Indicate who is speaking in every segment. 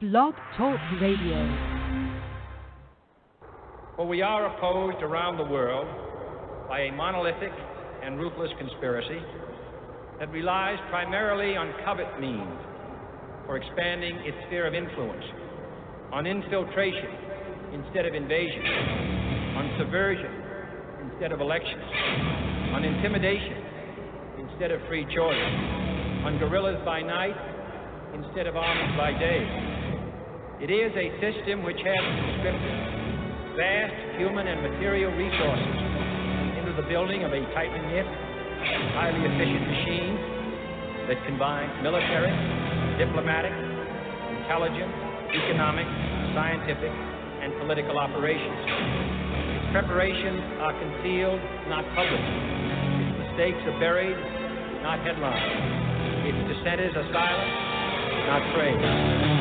Speaker 1: Blog Talk Radio.
Speaker 2: For we are opposed around the world by a monolithic and ruthless conspiracy that relies primarily on covert means for expanding its sphere of influence, on infiltration instead of invasion, on subversion instead of elections, on intimidation instead of free choice, on guerrillas by night instead of armies by day. It is a system which has conscripted vast human and material resources into the building of a tightly knit, highly efficient machine that combines military, diplomatic, intelligence, economic, scientific, and political operations. Its preparations are concealed, not published. Its mistakes are buried, not headlined. Its dissenters are silent, not praised.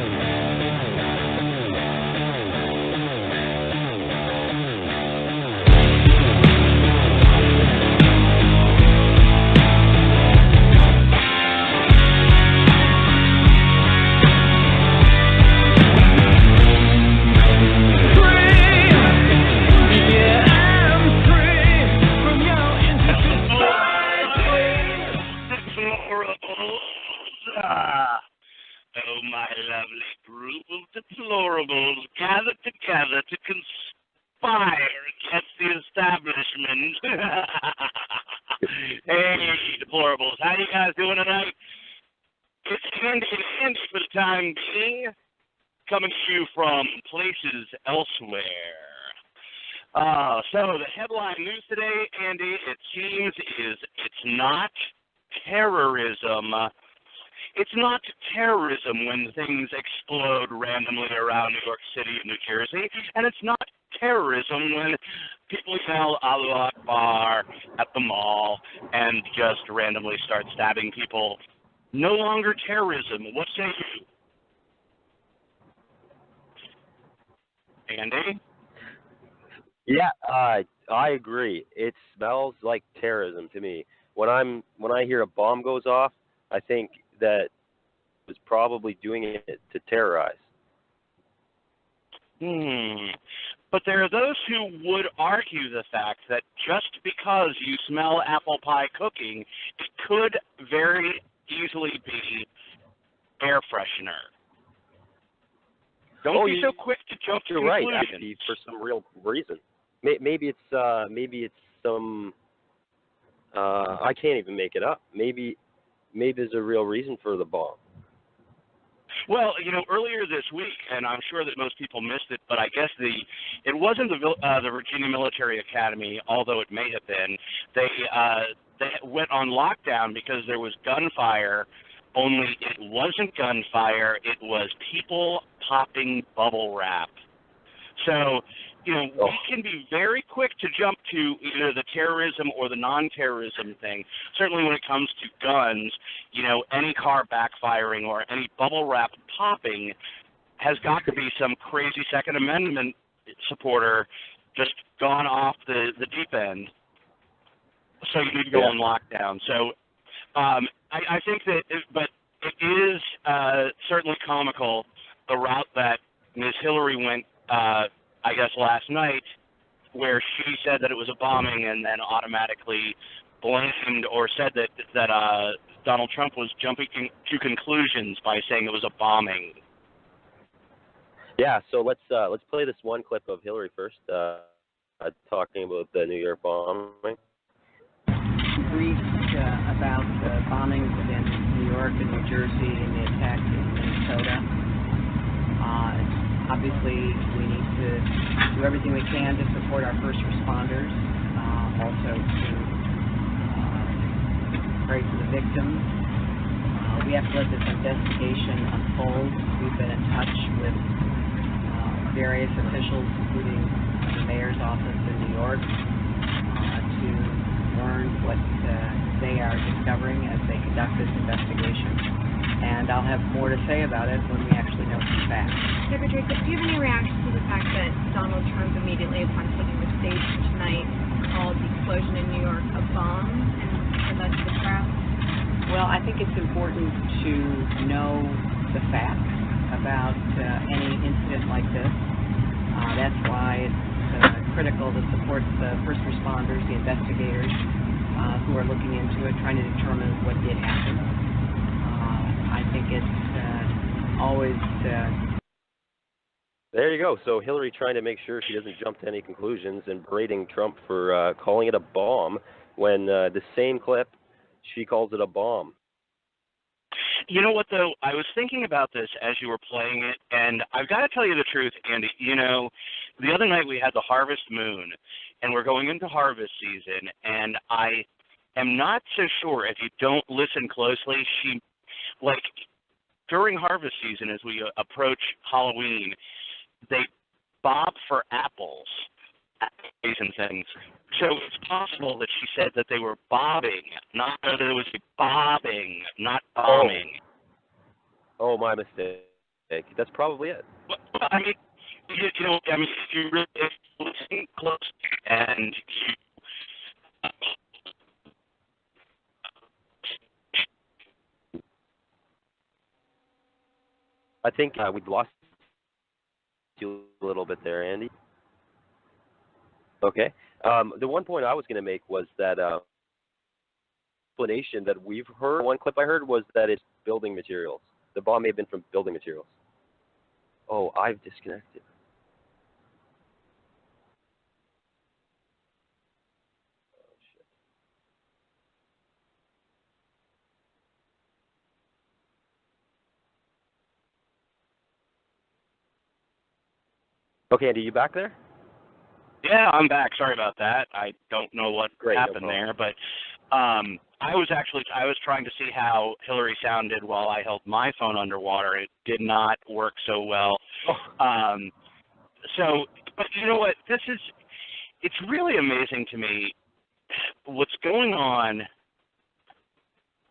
Speaker 3: Oh, my lovely group of deplorables gathered together to conspire against the establishment. Hey, deplorables, how you guys doing tonight? It's Andy for the time being, coming to you from places elsewhere. So the headline news today, Andy, it seems it's not terrorism. It's not terrorism when things explode randomly around New York City and New Jersey, and it's not terrorism when people yell Allahu Akbar at the mall and just randomly start stabbing people. No longer terrorism. What say you? Andy?
Speaker 4: Yeah, I agree. It smells like terrorism to me. When I hear a bomb goes off, I think that was probably doing it to terrorize.
Speaker 3: But there are those who would argue the fact that just because you smell apple pie cooking, it could very easily be air freshener. Don't be so quick to jump to
Speaker 4: conclusions.
Speaker 3: Right,
Speaker 4: maybe for some real reason. Maybe it's some. I can't even make it up. Maybe there's a real reason for the bomb.
Speaker 3: Well, earlier this week, and I'm sure that most people missed it, but I guess it wasn't the Virginia Military Academy, although it may have been. They went on lockdown because there was gunfire. Only it wasn't gunfire; it was people popping bubble wrap. So. We can be very quick to jump to either the terrorism or the non-terrorism thing. Certainly when it comes to guns, any car backfiring or any bubble wrap popping has got to be some crazy Second Amendment supporter just gone off the deep end. So you need to go on lockdown. So I think that, but it is certainly comical, the route that Ms. Hillary went I guess last night, where she said that it was a bombing and then automatically blamed or said that Donald Trump was jumping to conclusions by saying it was a bombing.
Speaker 4: Yeah, so let's play this one clip of Hillary first, talking about the New York bombing.
Speaker 5: Briefed about the bombings against New York and New Jersey and the attack in Minnesota. Obviously, we need to do everything we can to support our first responders, also to pray for the victims. We have to let this investigation unfold. We've been in touch with various officials, including the mayor's office in New York, to learn what they are discovering as they conduct this investigation. And I'll have more to say about it when we actually know some facts.
Speaker 6: Secretary, do you have any reaction to the fact that Donald Trump immediately upon taking the stage tonight called the explosion in New York a bomb and said that to the crowd?
Speaker 5: Well, I think it's important to know the facts about any incident like this. That's why it's critical to support the first responders, the investigators who are looking into it, trying to determine what did happen. I think it's always...
Speaker 4: There you go. So Hillary trying to make sure she doesn't jump to any conclusions and berating Trump for calling it a bomb when the same clip, she calls it a bomb.
Speaker 3: You know what, though? I was thinking about this as you were playing it, and I've got to tell you the truth, Andy. You know, the other night we had the harvest moon, and we're going into harvest season, and I am not so sure if you don't listen closely, during harvest season as we approach Halloween, they bob for apples and things. So it's possible that she said that they were bobbing, not that it was bobbing, not bombing.
Speaker 4: Oh, my mistake. That's probably it.
Speaker 3: Well, I mean, if you really listen close and
Speaker 4: I think we lost you a little bit there, Andy. Okay. The one point I was going to make was that explanation that we've heard, one clip I heard was that it's building materials. The bomb may have been from building materials. Oh, I've disconnected. Oh, shit. Okay, Andy, you back there?
Speaker 3: Yeah, I'm back. Sorry about that. I don't know what happened
Speaker 4: no
Speaker 3: there, but I was trying to see how Hillary sounded while I held my phone underwater. It did not work so well. But you know what? It's really amazing to me what's going on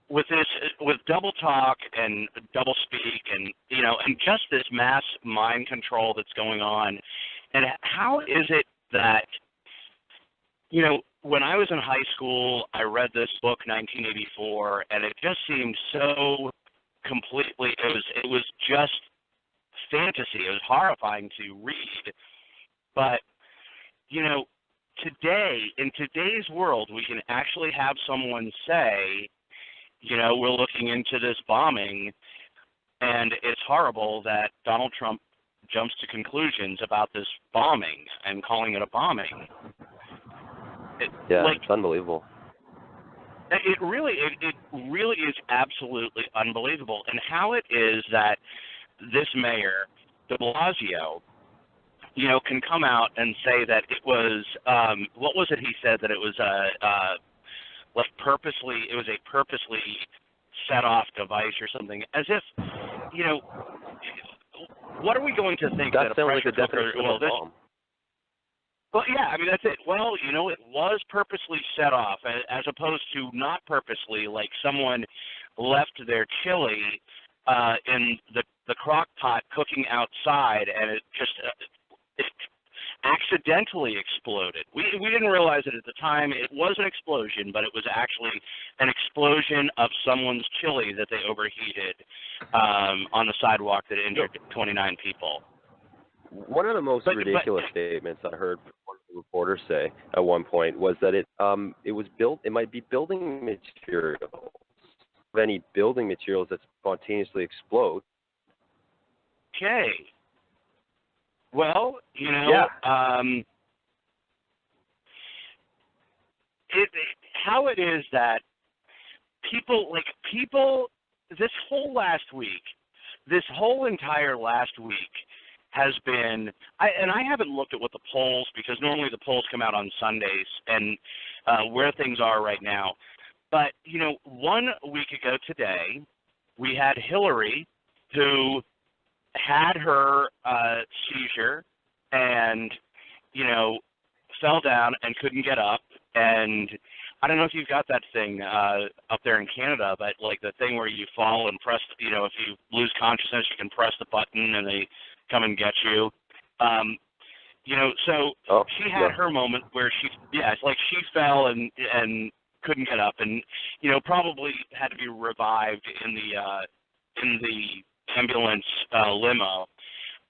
Speaker 3: with this, with double talk and double speak and just this mass mind control that's going on. And how is it that, when I was in high school, I read this book, 1984, and it just seemed so completely, it was just fantasy. It was horrifying to read. But, today, in today's world, we can actually have someone say, we're looking into this bombing, and it's horrible that Donald Trump jumps to conclusions about this bombing and calling it a bombing.
Speaker 4: It's unbelievable.
Speaker 3: It really is absolutely unbelievable. And how it is that this mayor, de Blasio, can come out and say that it was, what was it he said, that it was a purposely set off device or something, as if, what are we going to think
Speaker 4: that
Speaker 3: a
Speaker 4: sounds like
Speaker 3: pressure
Speaker 4: a definition of a bomb.
Speaker 3: Well, yeah, that's it. Well, it was purposely set off, as opposed to not purposely, like someone left their chili in the crock pot cooking outside, and it just it accidentally exploded. We didn't realize it at the time. It was an explosion, but it was actually an explosion of someone's chili that they overheated on the sidewalk that injured 29 people.
Speaker 4: One of the most ridiculous statements I heard one of the reporters say at one point was that it might be building materials. Any building materials that spontaneously explode.
Speaker 3: Okay. Well, how it is that people, this whole entire last week has been, and I haven't looked at what the polls, because normally the polls come out on Sundays, and where things are right now. But, 1 week ago today, we had Hillary, who had her seizure and, fell down and couldn't get up. And I don't know if you've got that thing up there in Canada, but like the thing where you fall and press, if you lose consciousness, you can press the button and they come and get you. She had her moment where she fell and couldn't get up, and probably had to be revived in the ambulance limo.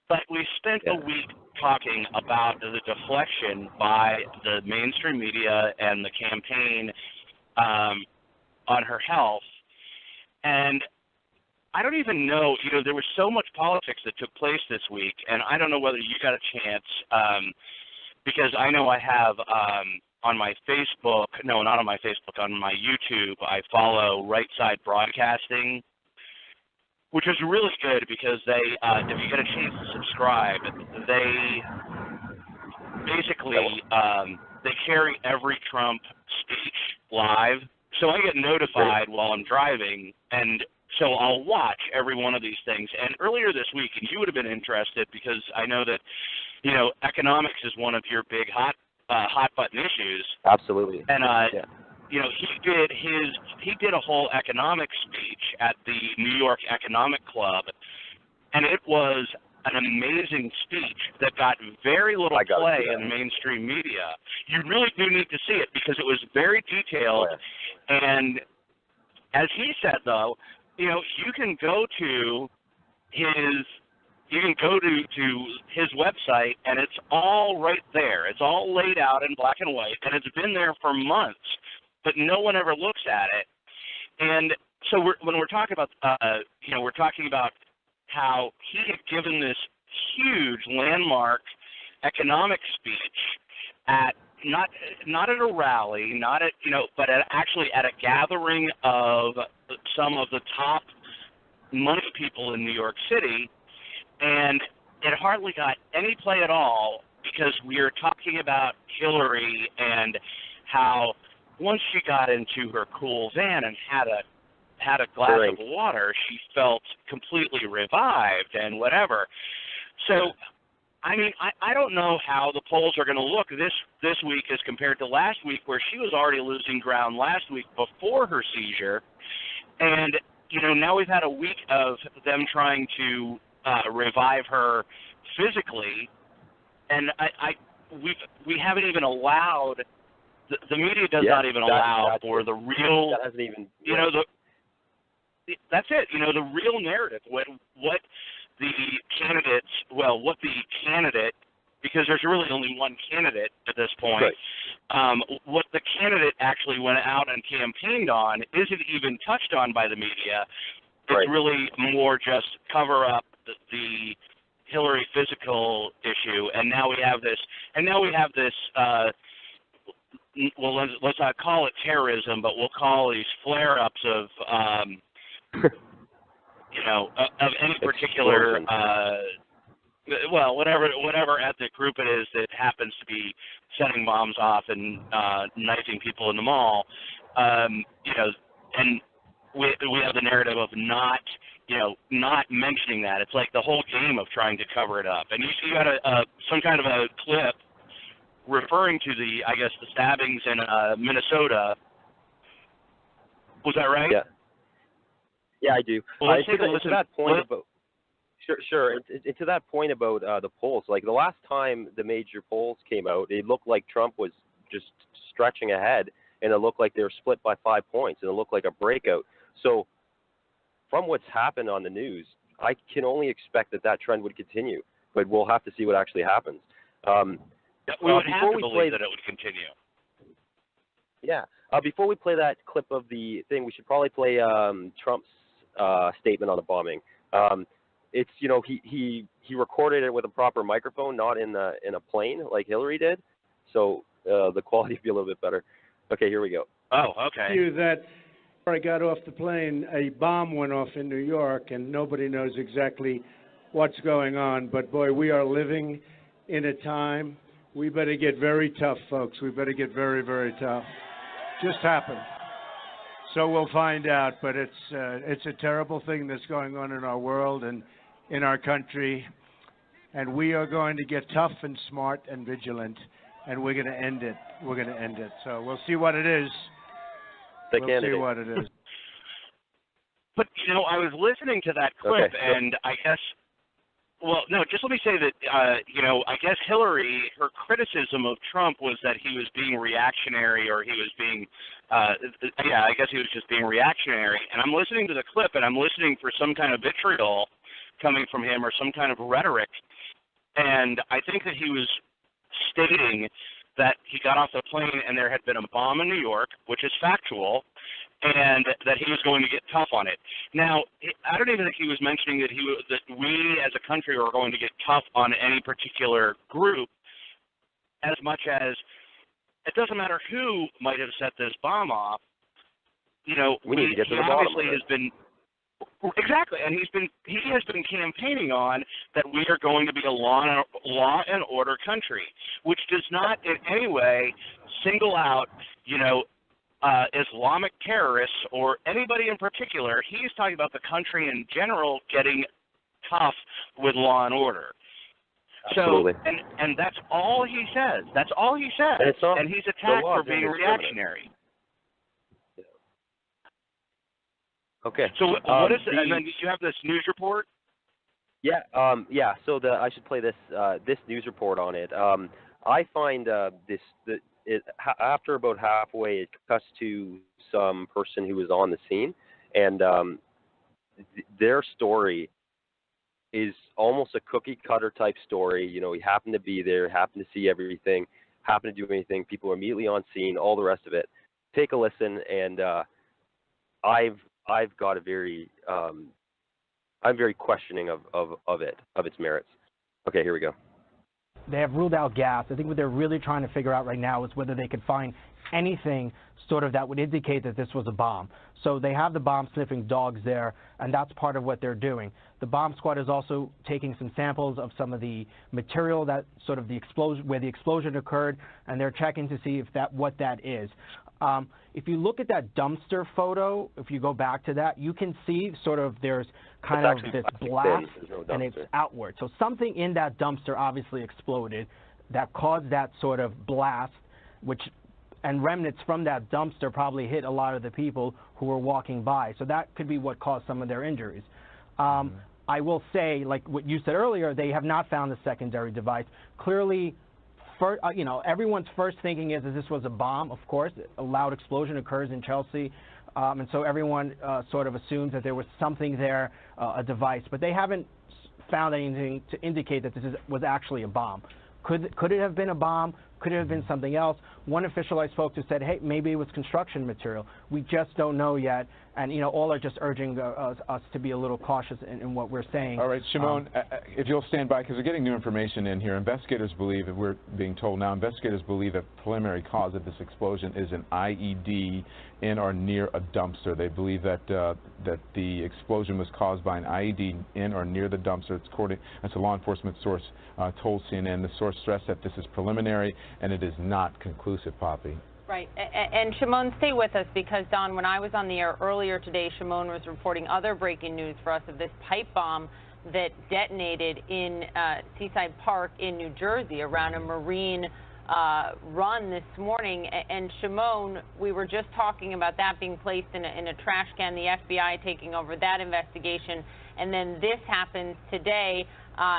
Speaker 3: But we spent a week talking about the deflection by the mainstream media and the campaign on her health. And I don't even know, there was so much politics that took place this week, and I don't know whether you got a chance, because I know I have on my Facebook, no, not on my Facebook, on my YouTube, I follow Right Side Broadcasting, which is really good because they, if you get a chance to subscribe, they basically, they carry every Trump speech live. So I get notified while I'm driving, and so I'll watch every one of these things. And earlier this week, and you would have been interested because I know that, economics is one of your big hot button issues.
Speaker 4: Absolutely.
Speaker 3: And he did a whole economics speech at the New York Economic Club, and it was an amazing speech that got very little play in the mainstream media. You really do need to see it because it was very detailed. And as he said, though, you can go to his website, and it's all right there. It's all laid out in black and white, and it's been there for months, but no one ever looks at it. And so when we're talking about, we're talking about how he had given this huge landmark economic speech at not at a rally, not at but actually at a gathering of some of the top money people in New York City, and it hardly got any play at all because we are talking about Hillary and how once she got into her cool van and had a glass of water, she felt completely revived and whatever. So, I mean, I don't know how the polls are going to look this week as compared to last week, where she was already losing ground last week before her seizure. And, now we've had a week of them trying to revive her physically. And we haven't even allowed, the media does not even allow for the real,
Speaker 4: that hasn't even,
Speaker 3: that's it. The real narrative, what the candidate, because there's really only one candidate at this point, what the candidate actually went out and campaigned on isn't even touched on by the media. It's really more just cover up the Hillary physical issue, and now we have this, well, let's not call it terrorism, but we'll call these flare-ups of of any particular, whatever ethnic group it is that happens to be setting bombs off and knifing people in the mall, and we have the narrative of not mentioning that. It's like the whole game of trying to cover it up. And you got some kind of a clip referring to the stabbings in Minnesota. Was that right?
Speaker 4: Yeah. Yeah, I do.
Speaker 3: Well, let's take a listen.
Speaker 4: To that point about, sure. And to that point about the polls, like the last time the major polls came out, it looked like Trump was just stretching ahead, and it looked like they were split by 5 points, and it looked like a breakout. So from what's happened on the news, I can only expect that trend would continue, but we'll have to see what actually happens.
Speaker 3: We would have to believe that it would continue.
Speaker 4: Yeah. Before we play that clip of the thing, we should probably play Trump's statement on the bombing. It's he recorded it with a proper microphone, not in a plane like Hillary did, so the quality would be a little bit better. Okay, here we go.
Speaker 3: Oh, okay.
Speaker 7: That before I got off the plane, a bomb went off in New York, and nobody knows exactly what's going on. But boy, we are living in a time. We better get very tough, folks. We better get very, very tough. Just happened. So we'll find out, but it's a terrible thing that's going on in our world and in our country, and we are going to get tough and smart and vigilant, and we're going to end it. We're going to end it. So we'll see what it is. We'll see what it is.
Speaker 3: But, I was listening to that clip, and I guess, well, no, just let me say that, I guess Hillary, her criticism of Trump was that he was being reactionary, or he was being, I guess he was just being reactionary. And I'm listening to the clip, and I'm listening for some kind of vitriol coming from him or some kind of rhetoric. And I think that he was stating that he got off the plane and there had been a bomb in New York, which is factual, and that he was going to get tough on it. Now, I don't even think he was mentioning that we as a country were going to get tough on any particular group, as much as it doesn't matter who might have set this bomb off. You know,
Speaker 4: we need to get to the bottom of it.
Speaker 3: Exactly, and he has been campaigning on that we are going to be a law and order country, which does not in any way single out, you know, Islamic terrorists or anybody in particular. He's talking about the country in general getting tough with law and order.
Speaker 4: Absolutely.
Speaker 3: So, and that's all he says. That's all he says. And he's attacked for being reactionary.
Speaker 4: Okay.
Speaker 3: So what is it? And then you have this news report?
Speaker 4: Yeah. So I should play this news report on it. I find after about halfway, it cuts to some person who was on the scene, and their story is almost a cookie cutter type story. You know, he happened to be there, happened to see everything, happened to do anything. People are immediately on scene, all the rest of it. Take a listen, and I've got a very I'm very questioning of its merits. Okay, here we go.
Speaker 8: They have ruled out gas. I think what they're really trying to figure out right now is whether they could find anything sort of that would indicate that this was a bomb. So they have the bomb-sniffing dogs there, and that's part of what they're doing. The bomb squad is also taking some samples of some of the material that sort of where the explosion occurred, and they're checking to see what that is. If you look at that dumpster photo, if you go back to that, you can see sort of there's kind of this blast, and it's outward. So something in that dumpster obviously exploded that caused that sort of blast, and remnants from that dumpster probably hit a lot of the people who were walking by. So that could be what caused some of their injuries. I will say, like what you said earlier, they have not found the secondary device. Clearly, everyone's first thinking is this was a bomb, of course. A loud explosion occurs in Chelsea, and so everyone sort of assumes that there was something there, a device. But they haven't found anything to indicate that this was actually a bomb. Could it have been a bomb? Could it have been something else? One official I spoke to said, hey, maybe it was construction material. We just don't know yet. And, all are just urging us to be a little cautious in what we're saying.
Speaker 9: All right, Shimon, if you'll stand by, because we're getting new information in here. Investigators believe, if we're being told now, investigators believe that the preliminary cause of this explosion is an IED in or near a dumpster. They believe that the explosion was caused by an IED in or near the dumpster. That's a law enforcement source told CNN. The source stressed that this is preliminary and it is not conclusive, Poppy.
Speaker 10: Right. And Shimon, stay with us because, Don, when I was on the air earlier today, Shimon was reporting other breaking news for us of this pipe bomb that detonated in Seaside Park in New Jersey around a marine run this morning. And Shimon, we were just talking about that being placed in a trash can, the FBI taking over that investigation. And then this happens today.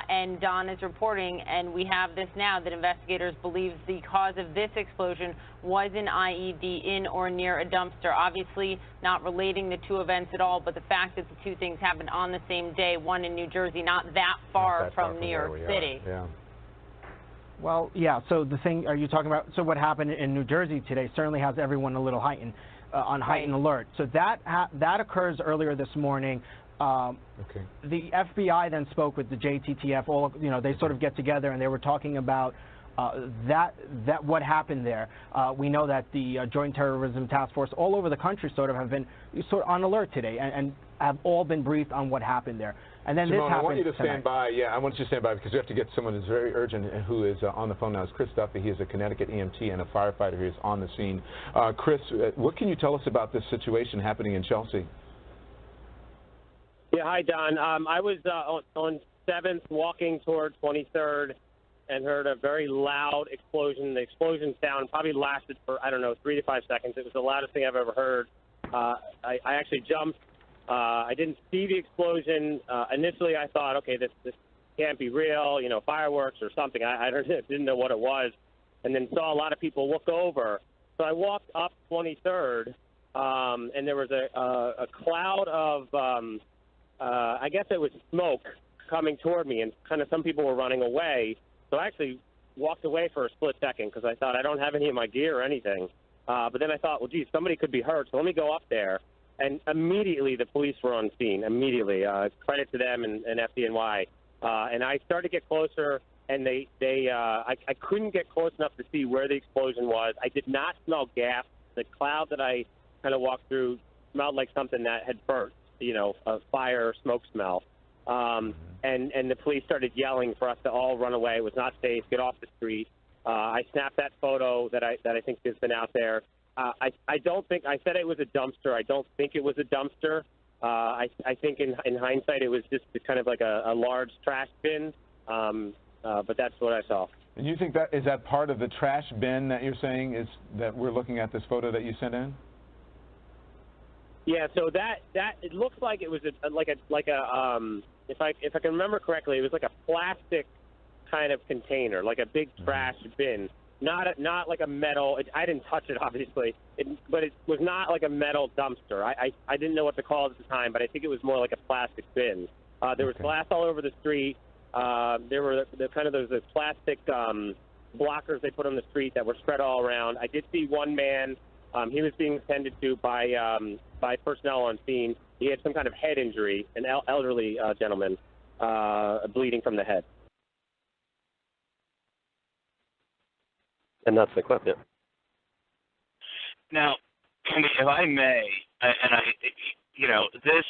Speaker 10: And Don is reporting, and we have this now, that investigators believe the cause of this explosion was an IED in or near a dumpster. Obviously not relating the two events at all, but the fact that the two things happened on the same day, one in New Jersey, not that far from New York City.
Speaker 9: Yeah.
Speaker 8: Well, yeah, so the thing, are you talking about, so what happened in New Jersey today certainly has everyone a little heightened, on heightened alert. So that occurs earlier this morning. The FBI then spoke with the JTTF. They sort of get together and they were talking about what happened there. We know that the Joint Terrorism Task Force all over the country sort of have been on alert today and have all been briefed on what happened there. And then
Speaker 9: Simone,
Speaker 8: this happened
Speaker 9: I want you to
Speaker 8: tonight.
Speaker 9: stand by. Yeah, I want you to stand by because we have to get someone who's very urgent and who is on the phone now. It's Chris Duffy. He is a Connecticut EMT and a firefighter who is on the scene. Chris, what can you tell us about this situation happening in Chelsea?
Speaker 11: Yeah, hi, Don. I was on 7th walking toward 23rd and heard a very loud explosion. The explosion sound probably lasted for, 3 to 5 seconds. It was the loudest thing I've ever heard. I actually jumped. I didn't see the explosion. Initially, I thought, okay, this can't be real, fireworks or something. I didn't know what it was, and then saw a lot of people look over. So I walked up 23rd, and there was a cloud of I guess it was smoke coming toward me, and kind of some people were running away. So I actually walked away for a split second because I thought I don't have any of my gear or anything. But then I thought, well, geez, somebody could be hurt, so let me go up there. And immediately the police were on scene, immediately. Credit to them and FDNY. And I started to get closer, and I couldn't get close enough to see where the explosion was. I did not smell gas. The cloud that I kind of walked through smelled like something that had burnt, a fire, smoke smell. And the police started yelling for us to all run away. It was not safe. Get off the street. I snapped that photo that I think has been out there. I don't think I said it was a dumpster. I don't think it was a dumpster. I think in hindsight it was just kind of like a large trash bin. But that's what I saw.
Speaker 9: And you think that is that part of the trash bin that you're saying is that we're looking at this photo that you sent in?
Speaker 11: Yeah. So that it looks like it was if I can remember correctly, it was like a plastic kind of container, like a big trash bin, not like a metal. I didn't touch it, obviously, but it was not like a metal dumpster. I didn't know what to call it at the time, but I think it was more like a plastic bin. There was glass all over the street. There were those plastic blockers they put on the street that were spread all around. I did see one man. He was being attended to by personnel on scene. He had some kind of head injury, an elderly gentleman, bleeding from the head.
Speaker 4: And that's the clip, yeah.
Speaker 3: Now, Andy, if I may, this,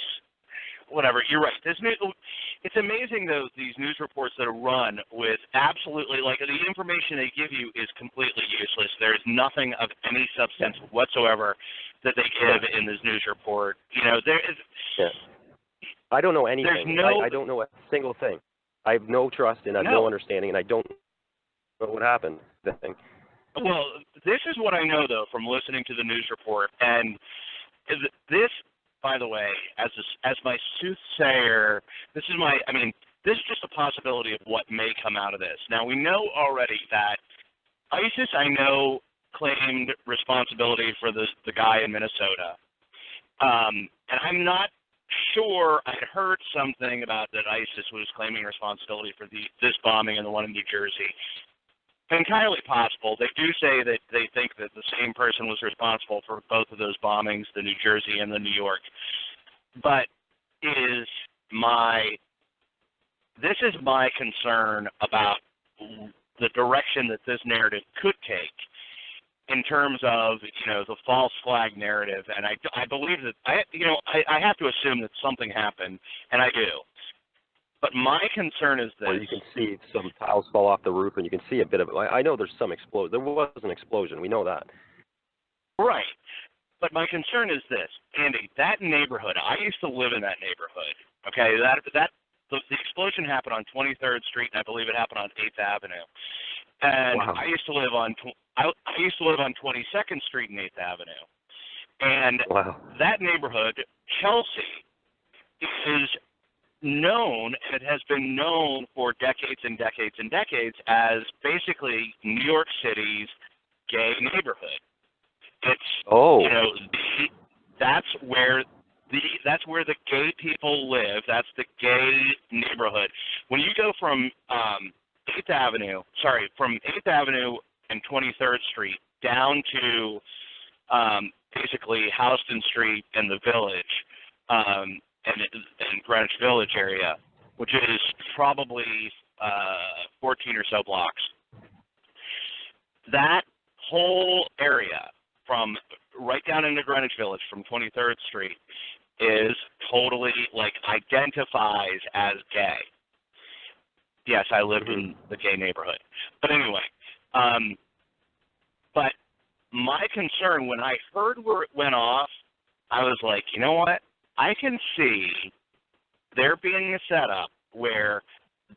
Speaker 3: whatever, you're right. It's amazing, though, these news reports that are run with absolutely, the information they give you is completely useless. There's nothing of any substance whatsoever that they give in this news report. There is.
Speaker 4: Yeah. I don't know anything. I don't know a single thing. I have no trust and I have no understanding, and I don't know what happened. The thing.
Speaker 3: Well, this is what I know, though, from listening to the news report. And this, by the way, as my soothsayer, this is just a possibility of what may come out of this. Now, we know already that ISIS, I know, claimed responsibility for the guy in Minnesota. And I'm not sure. I'd heard something about that ISIS was claiming responsibility for this bombing and the one in New Jersey. Entirely possible. They do say that they think that the same person was responsible for both of those bombings, the New Jersey and the New York. But this is my concern about the direction that this narrative could take in terms of, the false flag narrative. And I believe that, I have to assume that something happened, and I do. But my concern is this.
Speaker 4: Well, you can see some tiles fall off the roof, and you can see a bit of it. I know there's some explosion. There was an explosion. We know that.
Speaker 3: Right. But my concern is this, Andy, that neighborhood, I used to live in that neighborhood, okay? The explosion happened on 23rd Street, and I believe it happened on 8th Avenue. And wow. I used to live on 22nd Street and 8th Avenue. And that neighborhood, Chelsea, is known, and it has been known for decades and decades and decades, as basically New York City's gay neighborhood. It's that's where the gay people live. That's the gay neighborhood. When you go from 8th Avenue and 23rd Street down to basically Houston Street and the Village, and Greenwich Village area, which is probably 14 or so blocks. That whole area, from right down into Greenwich Village from 23rd Street, is totally, identifies as gay. Yes, I lived in the gay neighborhood. But anyway, but my concern, when I heard where it went off, I was like, you know what? I can see there being a setup where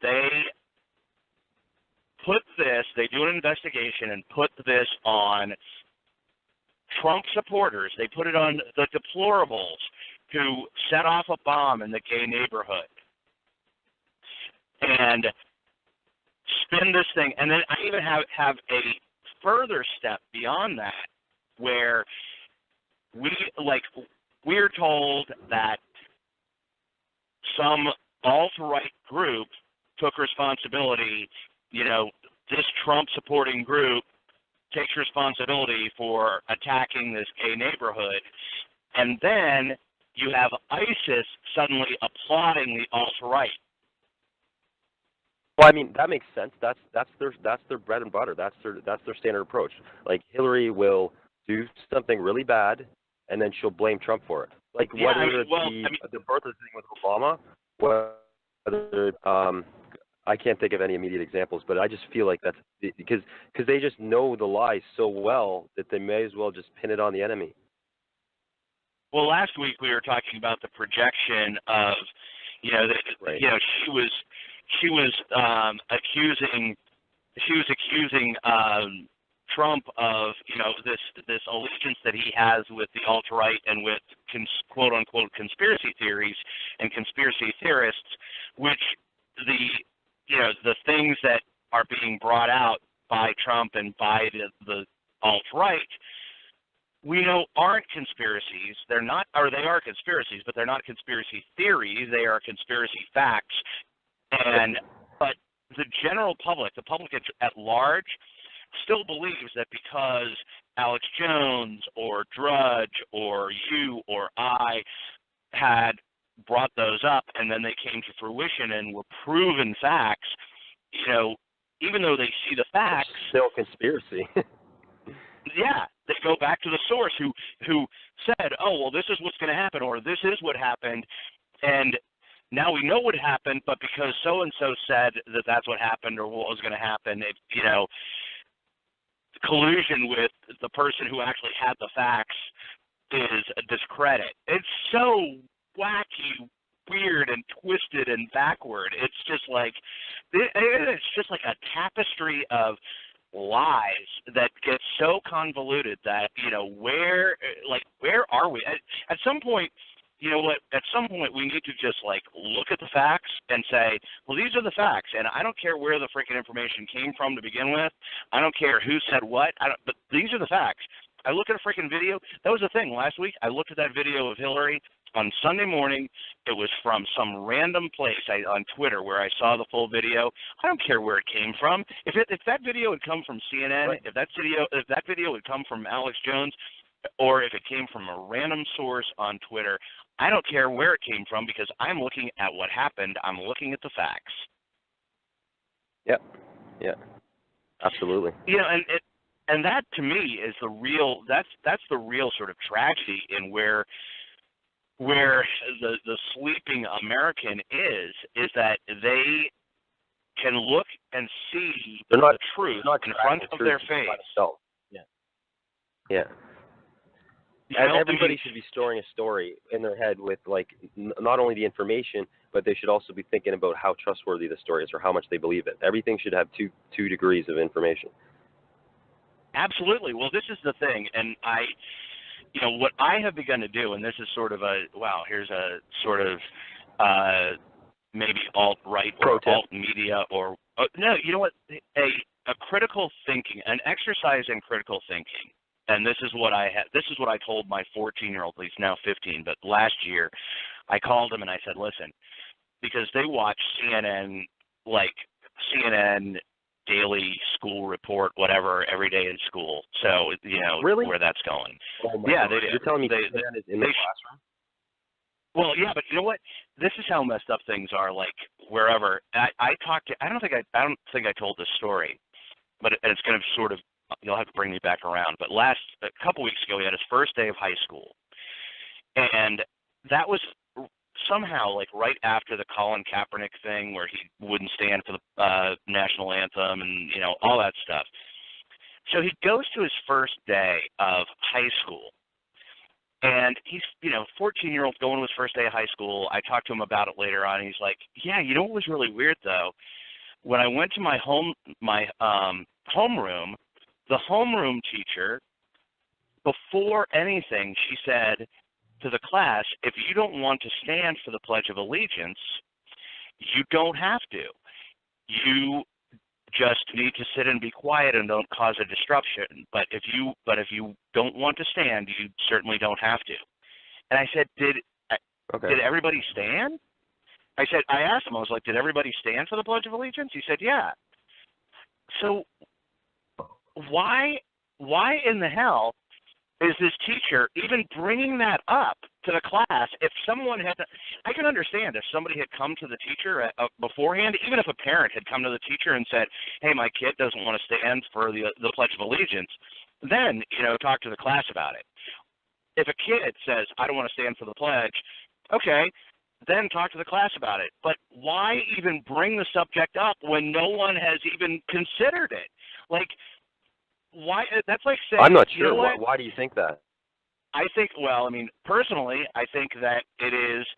Speaker 3: they do an investigation and put this on Trump supporters. They put it on the Deplorables who set off a bomb in the gay neighborhood and spin this thing. And then I even have a further step beyond that where we're told that some alt-right group took responsibility, this Trump-supporting group takes responsibility for attacking this gay neighborhood, and then you have ISIS suddenly applauding the alt-right.
Speaker 4: Well, I mean, that makes sense. That's their bread and butter. That's their standard approach. Like, Hillary will do something really bad, and then she'll blame Trump for it. Like, the birth of the thing with Obama, whether I can't think of any immediate examples, but I just feel like that's because they just know the lie so well that they may as well just pin it on the enemy.
Speaker 3: Well, last week we were talking about the projection of, she was accusing Trump of, this allegiance that he has with the alt-right and with quote unquote conspiracy theories and conspiracy theorists, which the things that are being brought out by Trump and by the alt-right, we know aren't conspiracies. They're not, or they are conspiracies, but they're not conspiracy theories. They are conspiracy facts. But the general public, the public at large, still believes that because Alex Jones or Drudge or you or I had brought those up and then they came to fruition and were proven facts, even though they see the facts,
Speaker 4: it's still conspiracy.
Speaker 3: Yeah, they go back to the source who said, oh, well, this is what's going to happen, or this is what happened, and now we know what happened, but because so-and-so said that that's what happened or what was going to happen, collusion with the person who actually had the facts is a discredit. It's so wacky, weird, and twisted and backward. It's just like a tapestry of lies that get so convoluted that where are we at some point? At some point we need to just look at the facts and say, well, these are the facts, and I don't care where the freaking information came from to begin with. I don't care who said what. But these are the facts. I look at a freaking video. That was the thing last week. I looked at that video of Hillary on Sunday morning. It was from some random place on Twitter where I saw the full video. I don't care where it came from. If that video had come from CNN, right, if that video had come from Alex Jones, or if it came from a random source on Twitter, I don't care where it came from because I'm looking at what happened. I'm looking at the facts.
Speaker 4: Yep. Yeah. Absolutely.
Speaker 3: And that to me is the real. That's the real sort of tragedy in where the sleeping American is that they can look and see the truth in front of their face.
Speaker 4: Yeah. Yeah. And everybody should be storing a story in their head with not only the information, but they should also be thinking about how trustworthy the story is or how much they believe it. Everything should have two degrees of information.
Speaker 3: Absolutely. Well, this is the thing, and what I have begun to do, and this is sort of here's a sort of maybe alt-right or alt-media or no, you know what? A critical thinking, an exercise in critical thinking. And this is what I told my 14-year-old. He's now 15. But last year, I called him and I said, "Listen," because they watch CNN, Daily School Report, whatever, every day in school. So
Speaker 4: really?
Speaker 3: Where that's going.
Speaker 4: Oh my God.
Speaker 3: They do.
Speaker 4: You're telling me CNN is in the classroom?
Speaker 3: Well, yeah, but you know what? This is how messed up things are. Wherever I don't think I told this story, but it's going to sort of. You'll have to bring me back around. But a couple weeks ago, he had his first day of high school. And that was somehow right after the Colin Kaepernick thing where he wouldn't stand for the national anthem and, all that stuff. So he goes to his first day of high school. And he's, 14-year-old going to his first day of high school. I talked to him about it later on. And he's like, yeah, what was really weird, though? When I went to my homeroom, the homeroom teacher, before anything, she said to the class, if you don't want to stand for the Pledge of Allegiance, you don't have to. You just need to sit and be quiet and don't cause a disruption. But if you don't want to stand, you certainly don't have to. And I said, did everybody stand? I asked him, I was like, did everybody stand for the Pledge of Allegiance? He said, yeah. So why in the hell is this teacher even bringing that up to the class? If someone had, I can understand if somebody had come to the teacher beforehand, even if a parent had come to the teacher and said, hey, my kid doesn't want to stand for the Pledge of Allegiance, then, talk to the class about it. If a kid says, I don't want to stand for the pledge, okay, then talk to the class about it. But why even bring the subject up when no one has even considered it? Like, why? That's like saying,
Speaker 4: I'm not sure.
Speaker 3: You know
Speaker 4: why do you think that?
Speaker 3: I think, personally, I think that it's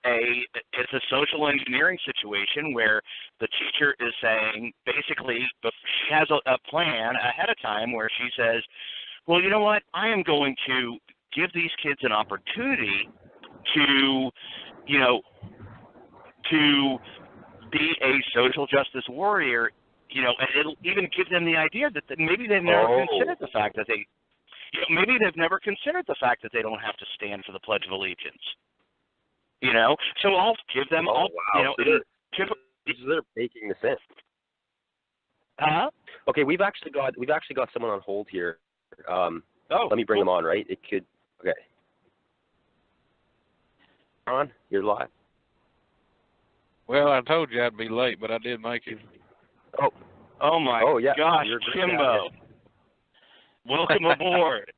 Speaker 3: a social engineering situation where the teacher is saying, basically, she has a plan ahead of time where she says, well, you know what, I am going to give these kids an opportunity to, to be a social justice warrior, and it'll even give them the idea that maybe they've never considered the fact that maybe they've never considered the fact that they don't have to stand for the Pledge of Allegiance. So I'll give them
Speaker 4: they're making this in.
Speaker 3: Huh?
Speaker 4: Okay, we've actually got someone on hold here. Let me bring them on, right? It could. Okay. On, you're live.
Speaker 12: Well, I told you I'd be late, but I did make it.
Speaker 3: Oh my gosh, Kimbo. Welcome aboard.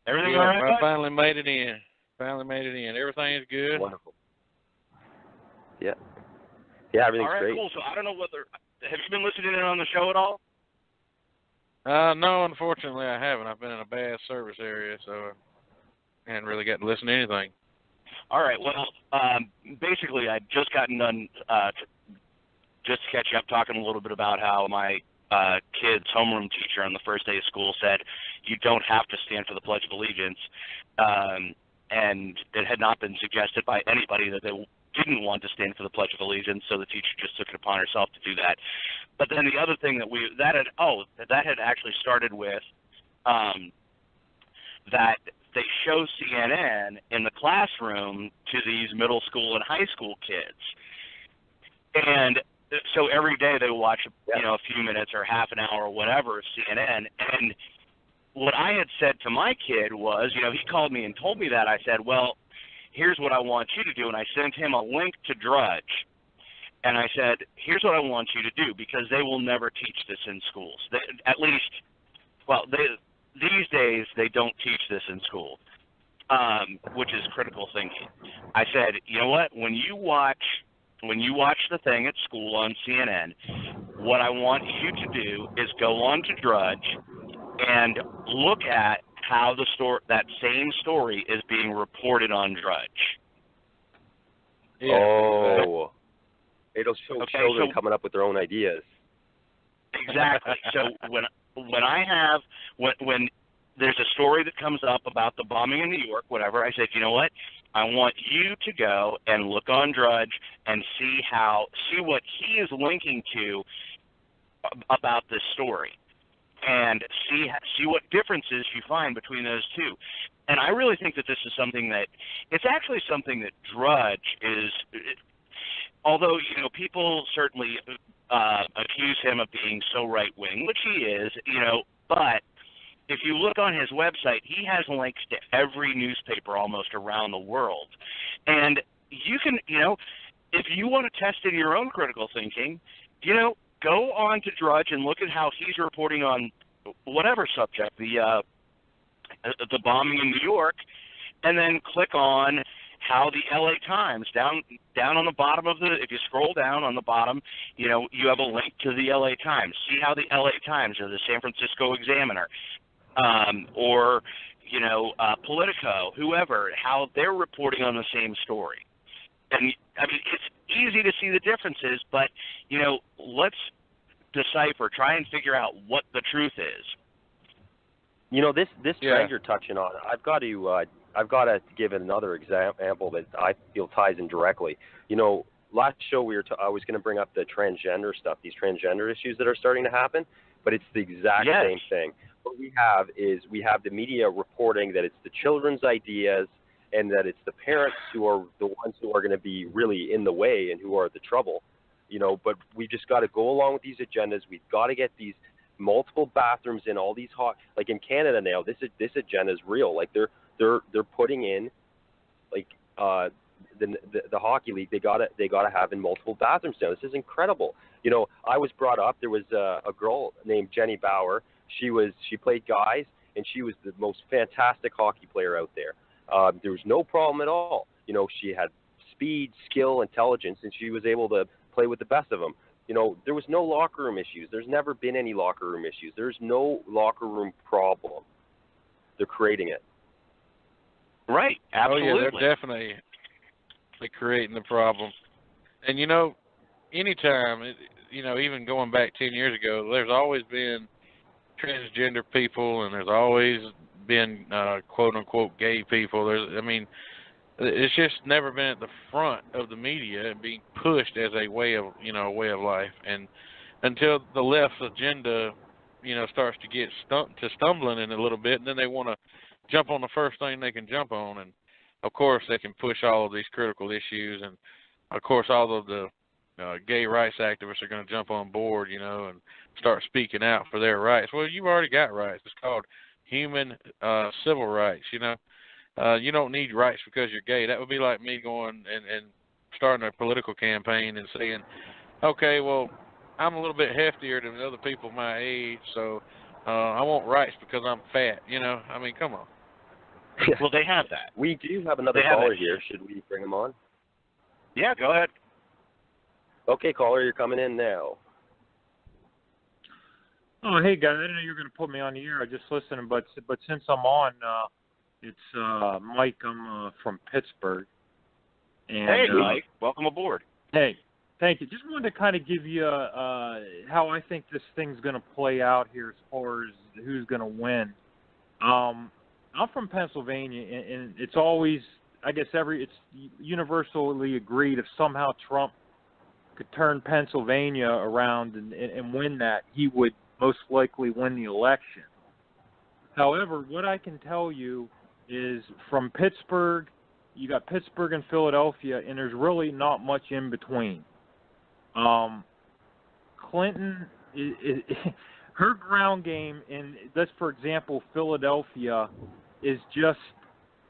Speaker 3: Everything all right?
Speaker 12: I finally made it in. Everything is good.
Speaker 4: Wonderful. Yeah, everything's
Speaker 3: great. Cool. So I don't know have you been listening in on the show at all?
Speaker 12: No, unfortunately I haven't. I've been in a bad service area, so I hadn't really got to listen to anything.
Speaker 3: All right. Well, basically, I'd just gotten done just to catch you up talking a little bit about how my kid's homeroom teacher on the first day of school said you don't have to stand for the Pledge of Allegiance, and it had not been suggested by anybody that they didn't want to stand for the Pledge of Allegiance, so the teacher just took it upon herself to do that. But then the other thing that had actually started with that they show CNN in the classroom to these middle school and high school kids. And so every day they watch, a few minutes or half an hour or whatever of CNN. And what I had said to my kid was, he called me and told me that. I said, well, here's what I want you to do. And I sent him a link to Drudge. And I said, here's what I want you to do, because they will never teach this in schools. These days they don't teach this in school, which is critical thinking. I said, you know what, when you watch the thing at school on CNN, what I want you to do is go on to Drudge and look at how that same story is being reported on Drudge.
Speaker 12: Yeah,
Speaker 4: it'll show children coming up with their own ideas.
Speaker 3: Exactly. So when there's a story that comes up about the bombing in New York, whatever, I said, you know what? I want you to go and look on Drudge and see what he is linking to about this story, and see what differences you find between those two. And I really think that this is something it's actually something that Drudge is, although, people certainly accuse him of being so right-wing, which he is, but if you look on his website, he has links to every newspaper almost around the world. And you can, if you want to test in your own critical thinking, go on to Drudge and look at how he's reporting on whatever subject, the bombing in New York, and then click on how the LA Times, down on the bottom if you scroll down on the bottom, you have a link to the LA Times. See how the LA Times or the San Francisco Examiner, or Politico, whoever, how they're reporting on the same story. And it's easy to see the differences, but let's decipher, try and figure out what the truth is.
Speaker 4: This trend you're touching on, I've got to give another example that I feel ties in directly. Last show I was going to bring up the transgender stuff, these transgender issues that are starting to happen, but it's the exact same thing. What we have is the media reporting that it's the children's ideas, and that it's the parents who are the ones who are going to be really in the way and who are the trouble. But we just got to go along with these agendas. We've got to get these multiple bathrooms in all these like in Canada now. This agenda is real. Like they're putting in like the hockey league. They gotta have in multiple bathrooms now. This is incredible. I was brought up. There was a girl named Jenny Bauer. She played guys, and she was the most fantastic hockey player out there. There was no problem at all. She had speed, skill, intelligence, and she was able to play with the best of them. There was no locker room issues. There's never been any locker room issues. There's no locker room problem. They're creating it.
Speaker 3: Right. Absolutely.
Speaker 12: Oh, yeah, they're definitely creating the problem. And, anytime, even going back 10 years ago, there's always been transgender people, and there's always been quote-unquote gay people. It's just never been at the front of the media and being pushed as a way of life. And until the left's agenda, starts to get stumbling in a little bit, and then they want to jump on the first thing they can jump on. And, of course, they can push all of these critical issues. And, of course, all of the gay rights activists are going to jump on board, and start speaking out for their rights. Well, you've already got rights. It's called human civil rights, You don't need rights because you're gay. That would be like me going and starting a political campaign and saying, okay, well, I'm a little bit heftier than other people my age, so I want rights because I'm fat. Come on.
Speaker 3: Well, they have that.
Speaker 4: We do have another caller here. Should we bring him on?
Speaker 3: Yeah, go ahead.
Speaker 4: Okay, caller, you're coming in now.
Speaker 13: Oh, hey, guys. I didn't know you were going to put me on the air. I just listened, but since I'm on, it's Mike. I'm from Pittsburgh. And,
Speaker 3: hey, Mike. Welcome aboard.
Speaker 13: Hey, thank you. Just wanted to kind of give you how I think this thing's going to play out here as far as who's going to win. I'm from Pennsylvania, and it's always, I guess, it's universally agreed if somehow Trump could turn Pennsylvania around and win that, he would most likely win the election. However, what I can tell you is from Pittsburgh, you got Pittsburgh and Philadelphia, and there's really not much in between. Clinton, her ground game in, let's for example, Philadelphia is just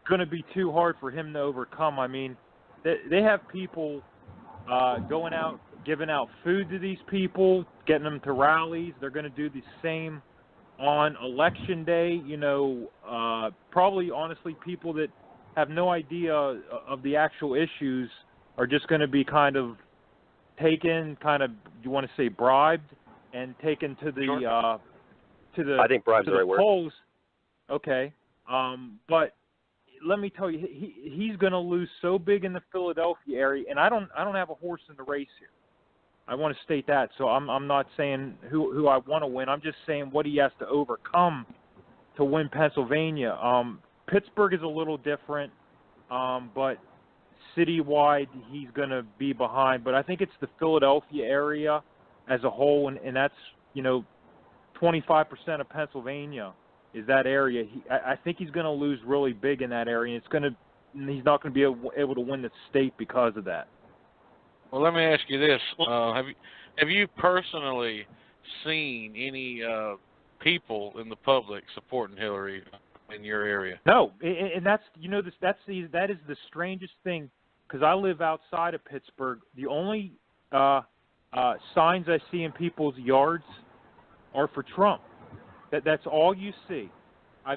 Speaker 13: going to be too hard for him to overcome. They have people going out, giving out food to these people, getting them to rallies. They're going to do the same on Election Day. Probably, honestly, people that have no idea of the actual issues are just going to be kind of taken, you want to say bribed, and taken to the
Speaker 4: I think bribe's the right word.
Speaker 13: polls. Okay, but let me tell you, he's going to lose so big in the Philadelphia area, and I don't have a horse in the race here. I want to state that. So I'm not saying who I want to win. I'm just saying what he has to overcome to win Pennsylvania. Pittsburgh is a little different, but citywide he's going to be behind. But I think it's the Philadelphia area as a whole, and that's 25% of Pennsylvania is that area. I think he's going to lose really big in that area. And he's not going to be able to win the state because of that.
Speaker 12: Well, let me ask you this: have you personally seen any people in the public supporting Hillary in your area?
Speaker 13: No, and that is the strangest thing, because I live outside of Pittsburgh. The only signs I see in people's yards are for Trump. That's all you see. I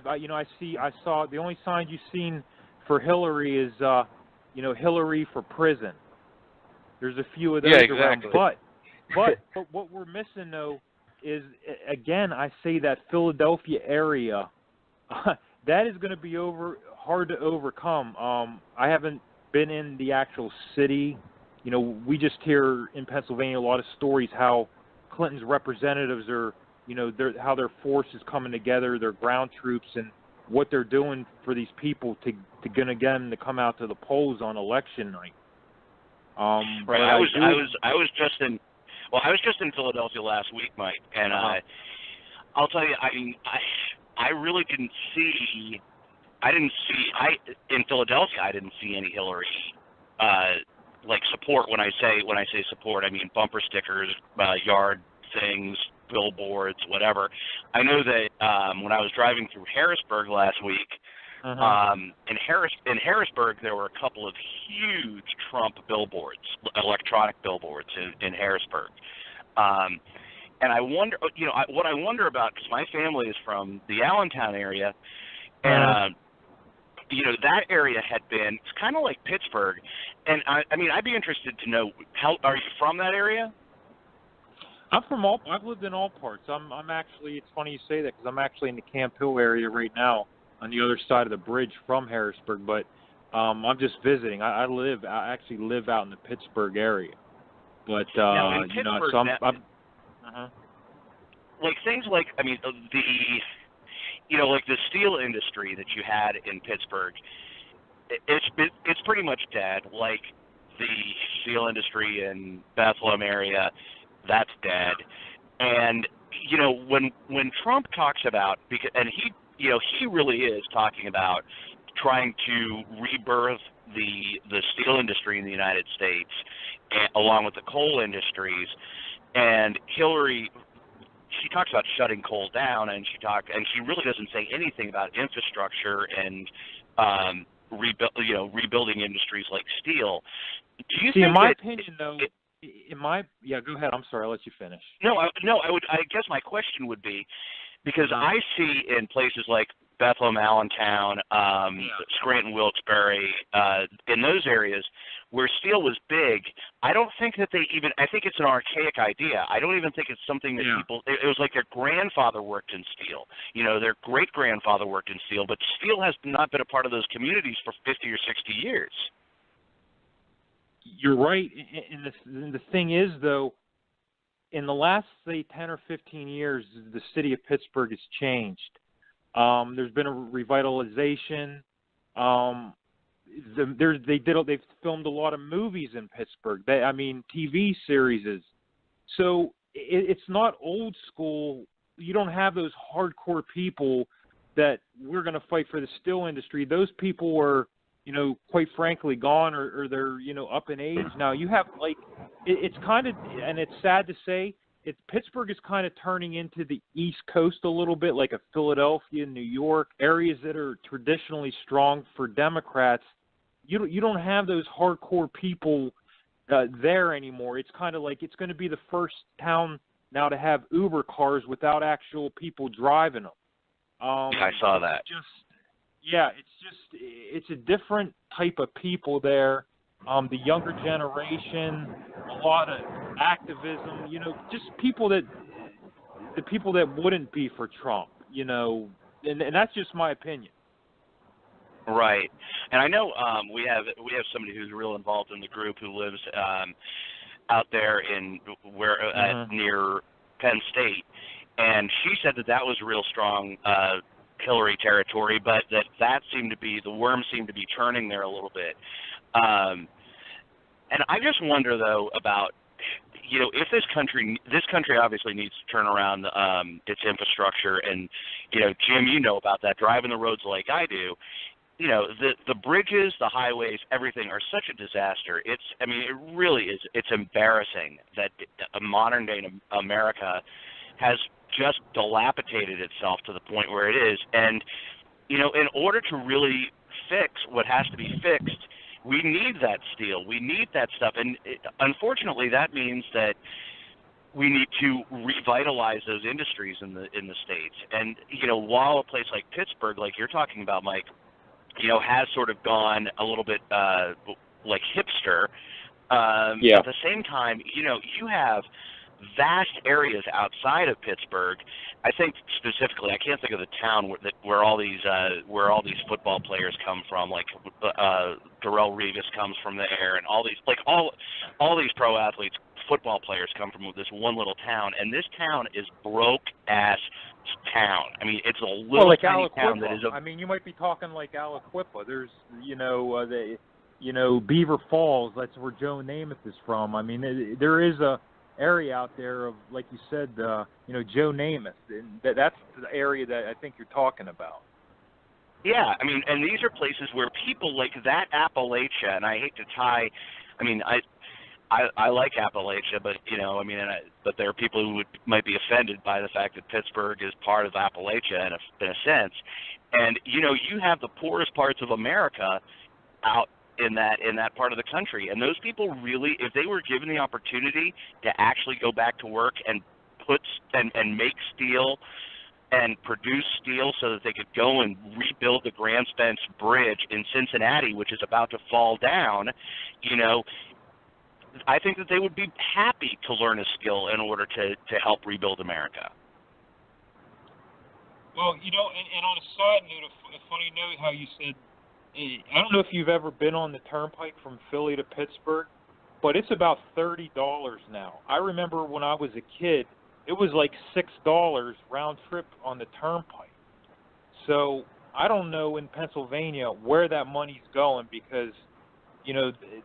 Speaker 13: saw the only sign you've seen for Hillary is Hillary for prison. There's a few of those around, but what we're missing though is, again, I say that Philadelphia area that is going to be hard to overcome. I haven't been in the actual city. We just hear in Pennsylvania a lot of stories how Clinton's representatives are, how their force is coming together, their ground troops, and what they're doing for these people to get them to come out to the polls on election night.
Speaker 3: Right. I was just in Philadelphia last week, Mike, and I'll tell you, I really didn't see in Philadelphia, I didn't see any Hillary like support. When I say support, I mean bumper stickers, yard things, billboards, whatever. I know that when I was driving through Harrisburg last week, in Harrisburg there were a couple of huge Trump billboards, electronic billboards in Harrisburg. And I wonder, what I wonder about, because my family is from the Allentown area, and that area had been, it's kind of like Pittsburgh, and I mean, I'd be interested to know, how are you from that area?
Speaker 13: I've lived in all parts. I'm actually, it's funny you say that, because I'm actually in the Camp Hill area right now, on the other side of the bridge from Harrisburg, but I'm just visiting. I actually live out in the Pittsburgh area, but
Speaker 3: now,
Speaker 13: so I'm
Speaker 3: like things like, I mean, like the steel industry that you had in Pittsburgh, it's pretty much dead. Like the steel industry in Bethlehem area, that's dead. And when Trump talks about, and he really is talking about trying to rebirth the steel industry in the United States, along with the coal industries, and Hillary, she talks about shutting coal down, and she really doesn't say anything about infrastructure and rebuilding industries like steel. Do you think
Speaker 13: in my opinion, though, go ahead. I'm sorry, I'll let you finish.
Speaker 3: I guess my question would be, because I see in places like Bethlehem, Allentown, Scranton, Wilkes-Barre, in those areas where steel was big, I don't think that I think it's an archaic idea. I don't even think it's something that people, it was like their grandfather worked in steel. Their great-grandfather worked in steel, but steel has not been a part of those communities for 50 or 60 years.
Speaker 13: You're right, and the thing is, though, in the last, say, 10 or 15 years, the city of Pittsburgh has changed. There's been a revitalization. They've filmed a lot of movies in Pittsburgh. TV series. So it's not old school. You don't have those hardcore people that we're going to fight for the steel industry. Those people are, quite frankly, gone or they're, up in age now. You have it's kind of, and it's sad to say, Pittsburgh is kind of turning into the East Coast a little bit, like a Philadelphia, New York, areas that are traditionally strong for Democrats. You don't have those hardcore people there anymore. It's kind of like it's going to be the first town now to have Uber cars without actual people driving them.
Speaker 3: I saw that.
Speaker 13: It's a different type of people there. The younger generation, a lot of activism, just the people that wouldn't be for Trump, and that's just my opinion.
Speaker 3: Right, and I know we have somebody who's real involved in the group who lives out there near Penn State, and she said that was real strong Hillary territory, but that seemed to be, the worm seemed to be churning there a little bit. And I just wonder, though, about, if this country obviously needs to turn around its infrastructure, and, Jim, about that, driving the roads like I do, the bridges, the highways, everything are such a disaster. It really is. It's embarrassing that a modern-day America has just dilapidated itself to the point where it is. And, in order to really fix what has to be fixed, we need that steel. We need that stuff. And unfortunately, that means that we need to revitalize those industries in the States. And, while a place like Pittsburgh, like you're talking about, Mike, has sort of gone a little bit like hipster, at the same time, you have vast areas outside of Pittsburgh. I think specifically, I can't think of the town where all these football players come from. Like Darrelle Revis comes from there, and all these pro athletes, football players come from this one little town, and this town is broke ass town. It's a little
Speaker 13: like
Speaker 3: tiny
Speaker 13: Aliquippa.
Speaker 3: town that is
Speaker 13: you might be talking like Aliquippa. There's Beaver Falls. That's where Joe Namath is from. There is a area out there of, like you said, Joe Namath. And that's the area that I think you're talking about.
Speaker 3: Yeah, I mean, and these are places where people like that Appalachia, and I hate to tie, I mean, I like Appalachia, but but there are people who might be offended by the fact that Pittsburgh is part of Appalachia in a sense, and you have the poorest parts of America out in that part of the country, and those people really, if they were given the opportunity to actually go back to work and make steel and produce steel so that they could go and rebuild the Grand Spence Bridge in Cincinnati, which is about to fall down, I think that they would be happy to learn a skill in order to help rebuild America.
Speaker 13: Well, and on a side note, a funny note, how you said, I don't know if you've ever been on the turnpike from Philly to Pittsburgh, but it's about $30 now. I remember when I was a kid, it was like $6 round trip on the turnpike. So I don't know in Pennsylvania where that money's going because,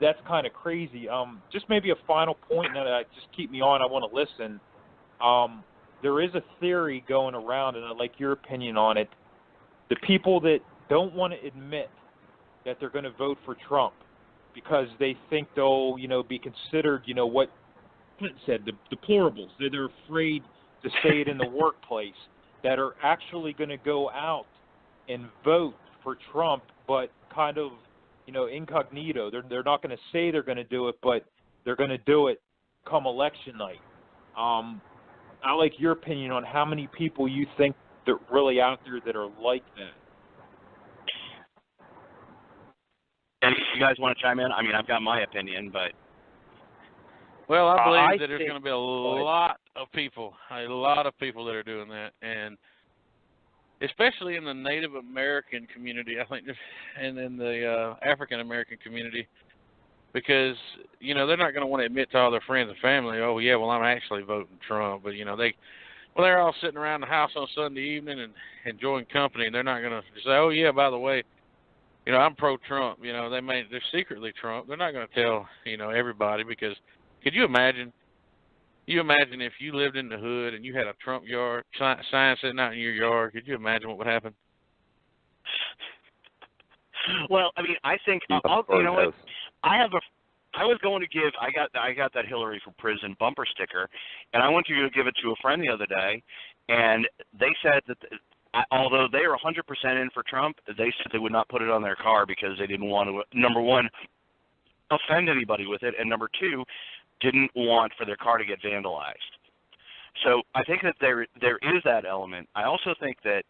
Speaker 13: that's kind of crazy. Just maybe a final point that just keep me on. I want to listen. There is a theory going around, and I'd like your opinion on it. The people that don't want to admit that they're going to vote for Trump because they think they'll, be considered, what Clinton said, the deplorables. They're afraid to say it in the workplace, that are actually going to go out and vote for Trump, but kind of, incognito. They're not going to say they're going to do it, but they're going to do it come election night. I like your opinion on how many people you think that are really out there that are like that.
Speaker 3: And you guys want to chime in? I mean, I've got my opinion, but...
Speaker 12: Well, I believe that there's going to be a lot of people that are doing that, and especially in the Native American community, I think, and in the African American community, because, they're not going to want to admit to all their friends and family, oh, yeah, well, I'm actually voting Trump, but, they're all sitting around the house on Sunday evening and enjoying company, and they're not going to say, oh, yeah, by the way, I'm pro-Trump. They're secretly Trump. They're not going to tell, everybody, because could you imagine? If you lived in the hood and you had a Trump yard sign sitting out in your yard, could you imagine what would happen?
Speaker 3: Well, I mean, I think you know what? I got that Hillary for Prison bumper sticker, and I went to go give it to a friend the other day, and they said that although they are 100% in for Trump, they said they would not put it on their car because they didn't want to, number one, offend anybody with it, and number two, didn't want for their car to get vandalized. So I think that there is that element. I also think that,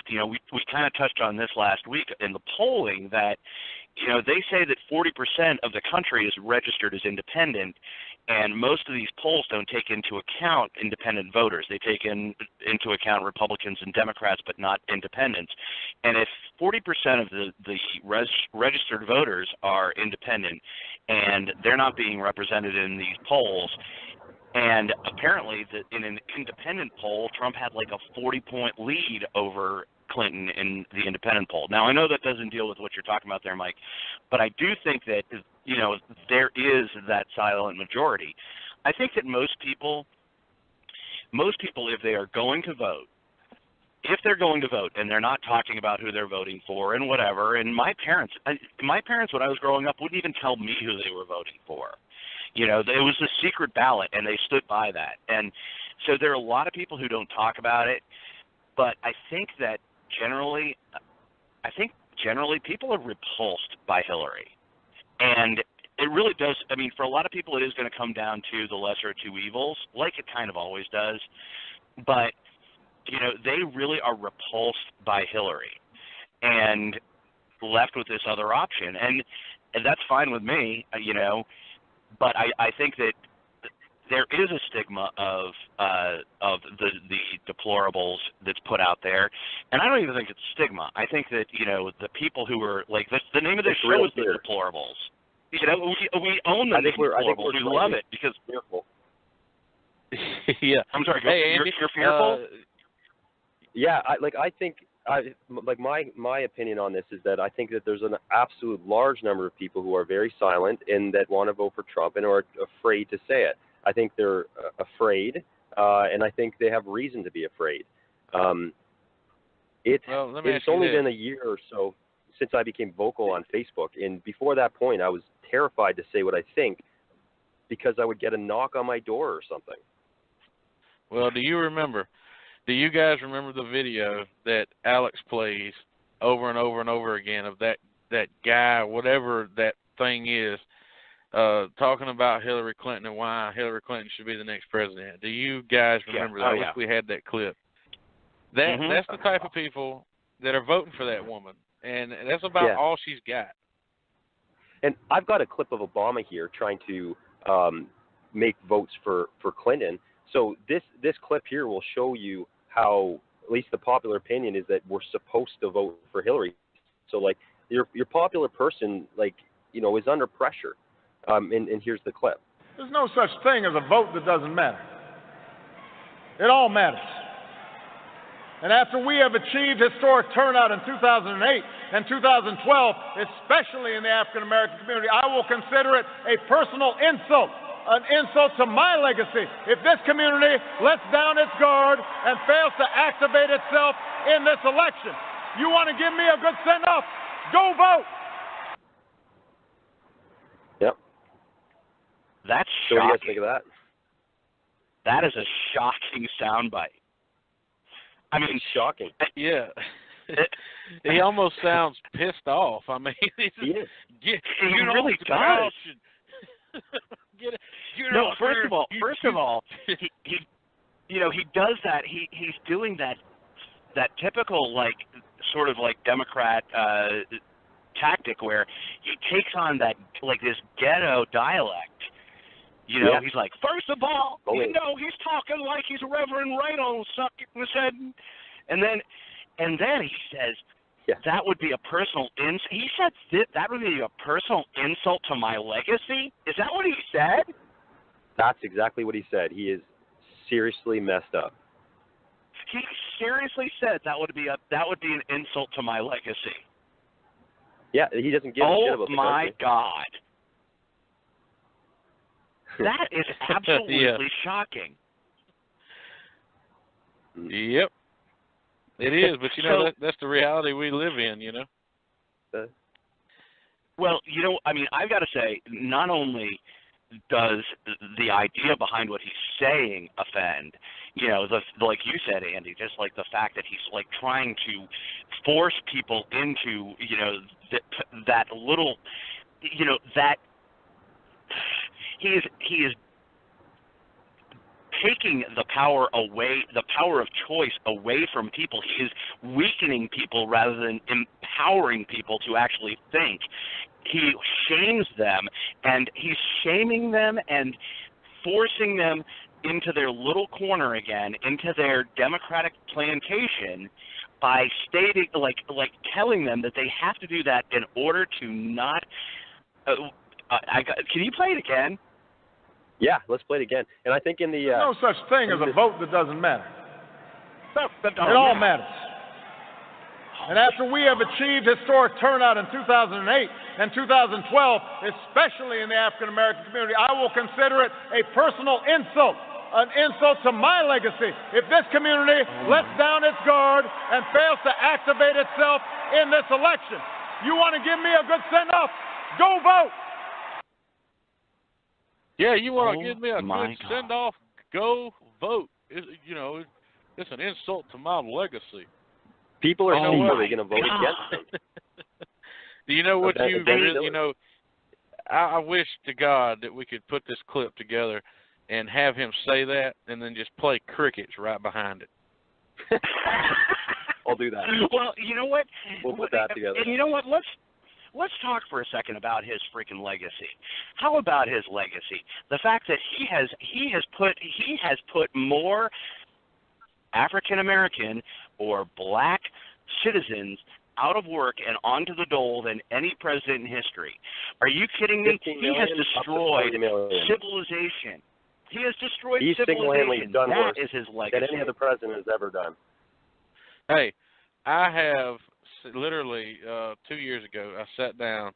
Speaker 3: we kind of touched on this last week in the polling that, they say that 40% of the country is registered as independent, and most of these polls don't take into account independent voters. They take into account Republicans and Democrats, but not independents. And if 40% of the registered voters are independent and they're not being represented in these polls, and apparently in an independent poll, Trump had like a 40-point lead over Clinton in the independent poll. Now, I know that doesn't deal with what you're talking about there, Mike, but I do think that, there is that silent majority. I think that most people, if they are going to vote, and they're not talking about who they're voting for and whatever, and my parents when I was growing up wouldn't even tell me who they were voting for. It was a secret ballot, and they stood by that. And so there are a lot of people who don't talk about it, but I think that generally people are repulsed by Hillary. And it really does, I mean, for a lot of people it is going to come down to the lesser of two evils, like it kind of always does. But, they really are repulsed by Hillary and left with this other option. And that's fine with me, but I think that there is a stigma of the deplorables that's put out there, and I don't even think it's stigma. I think that the people who are like the name of this show is the Deplorables. We own the Deplorables. We love it because fearful.
Speaker 12: Yeah,
Speaker 3: I'm sorry.
Speaker 12: Hey, Andy,
Speaker 3: you're fearful.
Speaker 4: I think my opinion on this is that I think that there's an absolute large number of people who are very silent and that want to vote for Trump and are afraid to say it. I think they're afraid, and I think they have reason to be afraid. It's
Speaker 12: let me ask
Speaker 4: it's
Speaker 12: you
Speaker 4: only
Speaker 12: this.
Speaker 4: been a year or so since I became vocal on Facebook, and before that point, I was terrified to say what I think because I would get a knock on my door or something.
Speaker 12: Well, do you guys remember the video that Alex plays over and over and over again of that guy, whatever that thing is, talking about Hillary Clinton and why Hillary Clinton should be the next president? Do you guys remember that? I wish we had that clip. That's the type of people that are voting for that woman, and that's about all she's got.
Speaker 4: And I've got a clip of Obama here trying to make votes for Clinton. So this clip here will show you how, at least the popular opinion is that we're supposed to vote for Hillary. So like your popular person, like, you know, is under pressure. And here's the clip.
Speaker 14: There's no such thing as a vote that doesn't matter. It all matters. And after we have achieved historic turnout in 2008 and 2012, especially in the African American community, I will consider it a personal insult, an insult to my legacy, if this community lets down its guard and fails to activate itself in this election. You want to give me a good send-off? Go vote!
Speaker 4: Yep.
Speaker 3: That's
Speaker 4: shocking. So what do you guys think of that?
Speaker 3: That is a shocking soundbite. I mean,
Speaker 4: it's shocking.
Speaker 12: Yeah. He almost sounds pissed off. I mean,
Speaker 3: he is. He really does. No, first of all, he you know, he does that. He's doing that typical, like, sort of like Democrat tactic where he takes on that, like, this ghetto dialect. You know, he's like, first of all, you know, he's talking like he's Reverend Randall sucking his head. And then he says, that would be a personal insult. He said that would be a personal insult to my legacy? Is that what he said?
Speaker 4: That's exactly what he said. He is seriously messed up.
Speaker 3: He seriously said that would be an insult to my legacy.
Speaker 4: Yeah, he doesn't give a shit about the country.
Speaker 3: Oh my God. That is absolutely shocking.
Speaker 12: Yep. It is, but you know, that's the reality we live in, you know.
Speaker 3: Well, you know, I mean, I've got to say, not only does the idea behind what he's saying offend, you know, like you said, Andy, just like the fact that he's like trying to force people into, you know, that little, you know, that he is taking the power away, the power of choice away from people. He is weakening people rather than empowering people to actually think. He shames them, and he's shaming them and forcing them into their little corner again, into their Democratic plantation, by stating, like telling them that they have to do that in order to not. Can you play it again?
Speaker 4: Yeah, let's play it again. And I think in the...
Speaker 14: There's no such thing as a vote that doesn't matter. It all matters. And after we have achieved historic turnout in 2008 and 2012, especially in the African American community, I will consider it a personal insult, an insult to my legacy, if this community lets down its guard and fails to activate itself in this election. You want to give me a good send-off? Go vote!
Speaker 12: Yeah, you want to give me a good send-off? Go vote. You know, it's an insult to my legacy.
Speaker 4: People are going to vote against him.
Speaker 12: Do you know what you know? I wish to God that we could put this clip together and have him say that, and then just play crickets right behind it.
Speaker 4: I'll do that.
Speaker 3: Well, you know what?
Speaker 4: We'll put that together.
Speaker 3: And you know what? Let's talk for a second about his freaking legacy. How about his legacy? The fact that he has put more African American or black citizens out of work and onto the dole than any president in history. Are you kidding me? He has destroyed civilization. He has destroyed civilization.
Speaker 4: Done
Speaker 3: that is his legacy.
Speaker 4: That any other president has ever done.
Speaker 12: Hey, I have literally 2 years ago, I sat down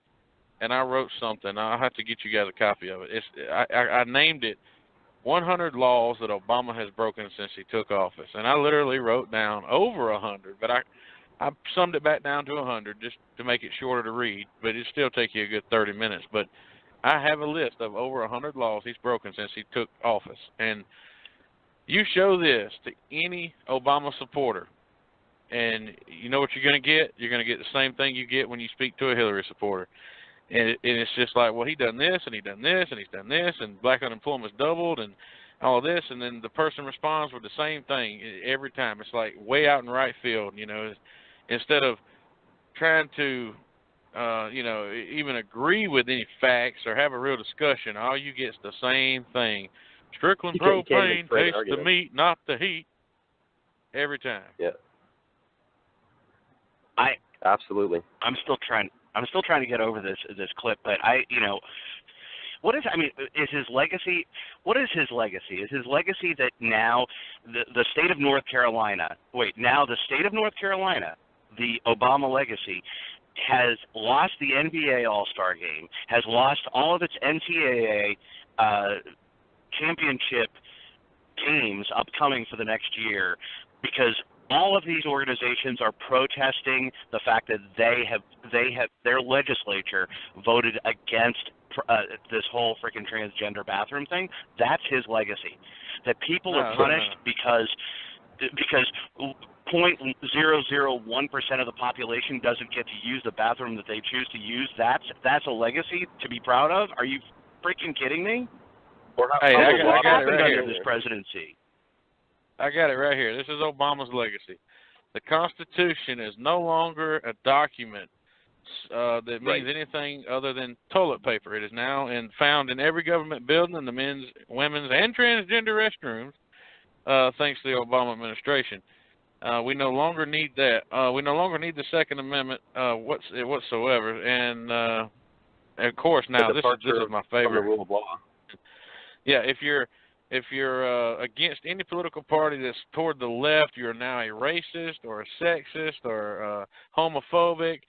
Speaker 12: and I wrote something. I'll have to get you guys a copy of it. I named it 100 Laws That Obama Has Broken Since He Took Office. And I literally wrote down over 100. But I summed it back down to 100 just to make it shorter to read, but it still take you a good 30 minutes. But I have a list of over 100 laws he's broken since he took office. And you show this to any Obama supporter, and you know what you're going to get? You're going to get the same thing you get when you speak to a Hillary supporter. And it's just like, well, he done this, and he done this, and he's done this, and black unemployment's doubled, and all this, and then the person responds with the same thing every time. It's like way out in right field, you know. Instead of trying to, you know, even agree with any facts or have a real discussion, all you get is the same thing. Strickland propane tastes the meat, not the heat. Every time.
Speaker 4: Yeah. Absolutely.
Speaker 3: I'm still trying to get over this clip, but what is his legacy? What is his legacy? Is his legacy that now the state of North Carolina, the Obama legacy, has lost the NBA All-Star game, has lost all of its NCAA championship games upcoming for the next year because all of these organizations are protesting the fact that their legislature voted against this whole freaking transgender bathroom thing. That's his legacy. That people are punished because 0.001% of the population doesn't get to use the bathroom that they choose to use. That's a legacy to be proud of. Are you freaking kidding me?
Speaker 12: Hey, I got it right here.
Speaker 3: This presidency.
Speaker 12: I got it right here. This is Obama's legacy. The Constitution is no longer a document that means anything other than toilet paper. It is now found in every government building in the men's, women's, and transgender restrooms, thanks to the Obama administration. We no longer need that. We no longer need the Second Amendment whatsoever. And of course, now this is my favorite.
Speaker 4: Rule of law.
Speaker 12: Yeah, if you're against any political party that's toward the left, you're now a racist or a sexist or homophobic.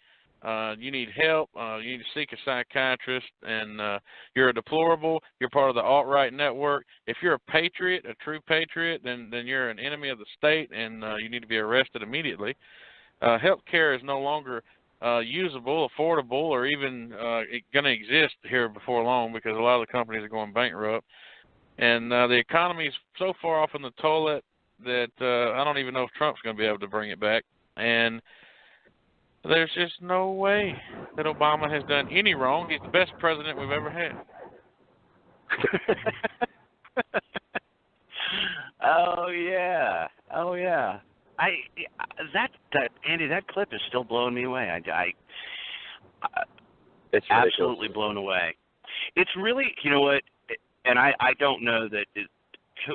Speaker 12: You need help. You need to seek a psychiatrist, and you're a deplorable. You're part of the alt-right network. If you're a patriot, a true patriot, then you're an enemy of the state, and you need to be arrested immediately. Health care is no longer usable, affordable, or even going to exist here before long because a lot of the companies are going bankrupt. And the economy is so far off in the toilet that I don't even know if Trump's going to be able to bring it back. And there's just no way that Obama has done any wrong. He's the best president we've ever had.
Speaker 3: Oh yeah. Andy, that clip is still blowing me away. It's absolutely blown away. It's really, you know what? And I don't know that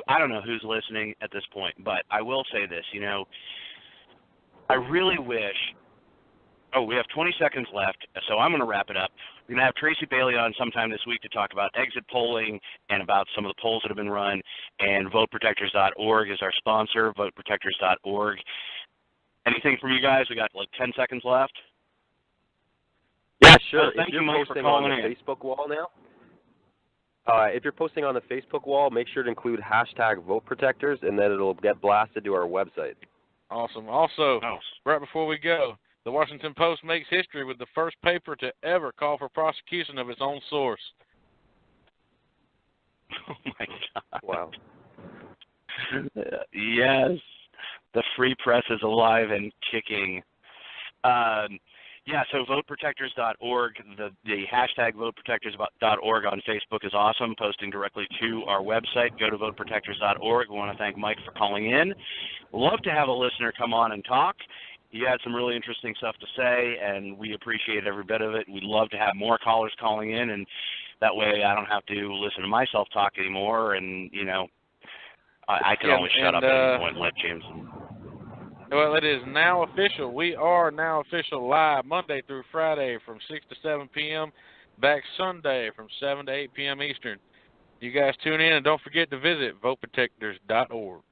Speaker 3: I don't know who's listening at this point, but I will say this. You know, I really wish. Oh, we have 20 seconds left, so I'm going to wrap it up. We're going to have Tracy Bailey on sometime this week to talk about exit polling and about some of the polls that have been run. And VoteProtectors.org is our sponsor, VoteProtectors.org. Anything from you guys? We got like 10 seconds left.
Speaker 4: Yeah, sure.
Speaker 3: Thank you, Mike, for
Speaker 4: calling
Speaker 3: calling
Speaker 4: on the
Speaker 3: in.
Speaker 4: Facebook wall now. If you're posting on the Facebook wall, make sure to include #VoteProtectors, and then it'll get blasted to our website.
Speaker 12: Awesome. Also, right before we go, the Washington Post makes history with the first paper to ever call for prosecution of its own source.
Speaker 3: Oh, my God.
Speaker 4: Wow.
Speaker 3: Yes. The free press is alive and kicking. Yeah, so VoteProtectors.org, the #VoteProtectors.org on Facebook is awesome, posting directly to our website. Go to VoteProtectors.org. We want to thank Mike for calling in. Love to have a listener come on and talk. He had some really interesting stuff to say, and we appreciate every bit of it. We'd love to have more callers calling in, and that way I don't have to listen to myself talk anymore, and, you know, I can always shut up at any point and let James.
Speaker 12: Well, it is now official. We are now official live Monday through Friday from 6 to 7 p.m., back Sunday from 7 to 8 p.m. Eastern. You guys tune in, and don't forget to visit VoteProtectors.org.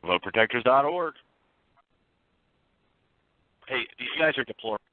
Speaker 3: VoteProtectors.org. Hey, you guys are deplorable.